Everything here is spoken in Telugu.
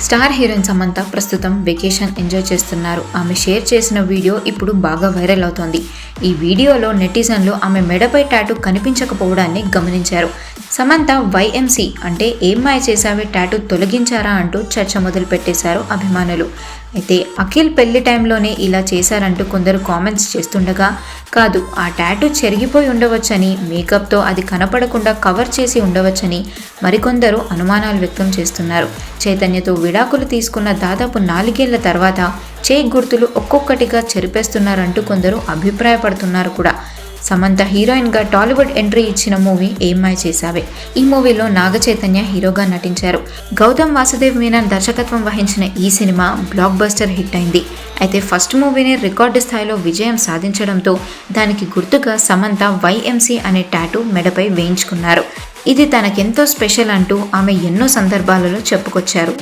స్టార్ హీరోయిన్ సమంత ప్రస్తుతం వెకేషన్ ఎంజాయ్ చేస్తున్నారు. ఆమె షేర్ చేసిన వీడియో ఇప్పుడు బాగా వైరల్ అవుతోంది. ఈ వీడియోలో నెటిజన్లు ఆమె మెడపై టాటూ కనిపించకపోవడాన్ని గమనించారు. సమంత వైఎంసీ అంటే ఏం మాయ చేసావే టాటూ తొలగించారా అంటూ చర్చ మొదలు పెట్టేశారు అభిమానులు. అయితే అఖిల్ పెళ్లి టైంలోనే ఇలా చేశారంటూ కొందరు కామెంట్స్ చేస్తుండగా, కాదు ఆ టాటూ చెరిగిపోయి ఉండవచ్చని, మేకప్తో అది కనపడకుండా కవర్ చేసి ఉండవచ్చని మరికొందరు అనుమానాలు వ్యక్తం చేస్తున్నారు. చైతన్యతో విడాకులు తీసుకున్న దాదాపు 4 ఏళ్ల తర్వాత చేయి గుర్తులు ఒక్కొక్కటిగా చెరిపేస్తున్నారంటూ కొందరు అభిప్రాయపడుతున్నారు కూడా. సమంత హీరోయిన్గా టాలీవుడ్ ఎంట్రీ ఇచ్చిన మూవీ ఏం మాయ చేసావే. ఈ మూవీలో నాగ చైతన్య హీరోగా నటించారు. గౌతమ్ వాసుదేవ్ మీనన్ దర్శకత్వం వహించిన ఈ సినిమా బ్లాక్ బస్టర్ హిట్ అయింది. అయితే ఫస్ట్ మూవీనే రికార్డు స్థాయిలో విజయం సాధించడంతో దానికి గుర్తుగా సమంత వైఎంసీ అనే టాటూ మెడపై వేయించుకున్నారు. ఇది తనకెంతో స్పెషల్ అంటూ ఆమె ఎన్నో సందర్భాలలో చెప్పుకొచ్చారు.